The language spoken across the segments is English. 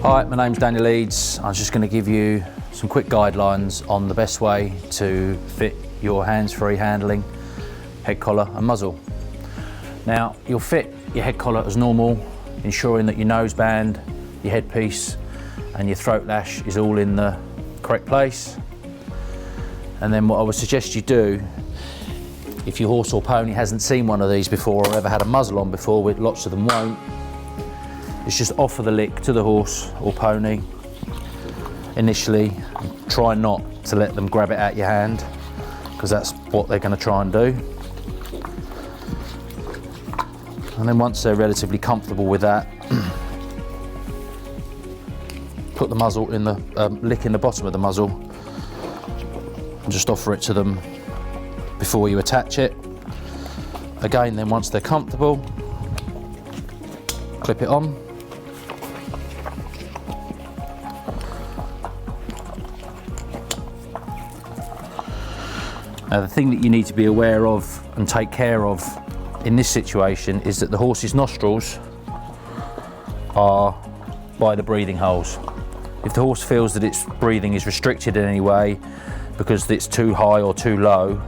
Hi, my name's Daniel Leeds. I'm just going to give you some quick guidelines on the best way to fit your hands-free handling head collar and muzzle. Now, you'll fit your head collar as normal, ensuring that your noseband, your headpiece and your throat lash is all in the correct place. And then what I would suggest you do, if your horse or pony hasn't seen one of these before or ever had a muzzle on before, which lots of them won't, is just offer the lick to the horse or pony initially, and try not to let them grab it out your hand, because that's what they're going to try and do. And then once they're relatively comfortable with that, put the muzzle in the lick in the bottom of the muzzle and just offer it to them before you attach it. Again, then once they're comfortable, clip it on. Now, the thing that you need to be aware of and take care of in this situation is that the horse's nostrils are by the breathing holes. If the horse feels that its breathing is restricted in any way because it's too high or too low,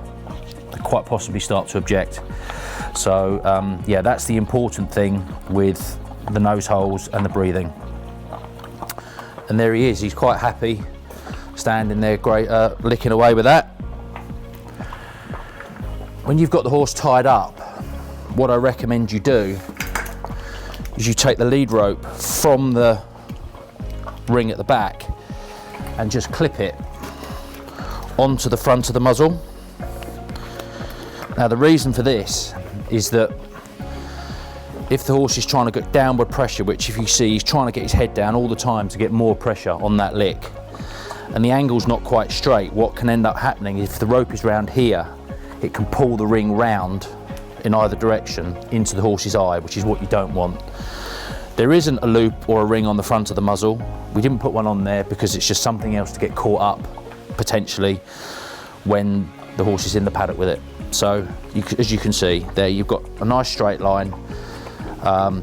they quite possibly start to object. So yeah, that's the important thing with the nose holes and the breathing. And there he is, he's quite happy standing there, great, licking away with that. When you've got the horse tied up, what I recommend you do is you take the lead rope from the ring at the back and just clip it onto the front of the muzzle. Now, the reason for this is that if the horse is trying to get downward pressure, which if you see he's trying to get his head down all the time to get more pressure on that lick, and the angle's not quite straight, what can end up happening if the rope is round here, it can pull the ring round in either direction into the horse's eye, which is what you don't want. There isn't a loop or a ring on the front of the muzzle. We didn't put one on there because it's just something else to get caught up potentially when the horse is in the paddock with it. So as you can see there, you've got a nice straight line.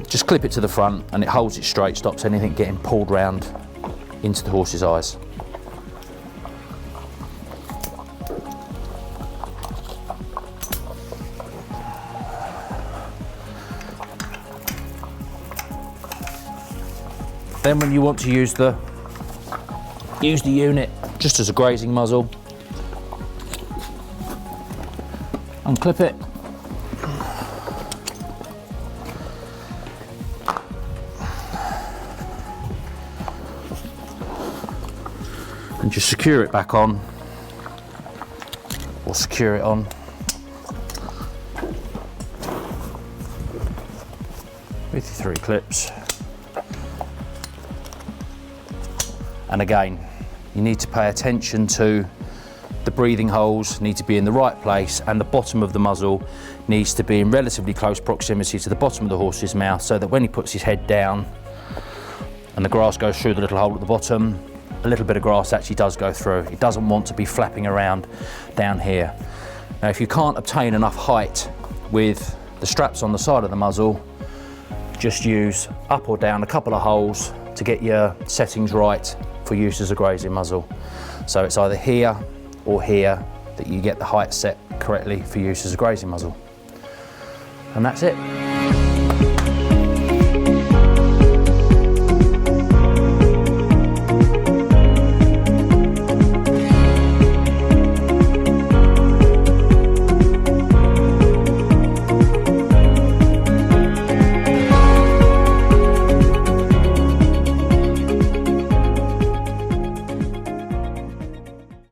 Just clip it to the front and it holds it straight, stops anything getting pulled round into the horse's eyes. Then when you want to use the unit just as a grazing muzzle, unclip it, and just secure it back on, or secure it on. With your 3 clips. And again, you need to pay attention to the breathing holes, need to be in the right place, and the bottom of the muzzle needs to be in relatively close proximity to the bottom of the horse's mouth, so that when he puts his head down and the grass goes through the little hole at the bottom, a little bit of grass actually does go through. It doesn't want to be flapping around down here. Now, if you can't obtain enough height with the straps on the side of the muzzle, just use up or down a couple of holes to get your settings right for use as a grazing muzzle. So it's either here or here that you get the height set correctly for use as a grazing muzzle. And that's it.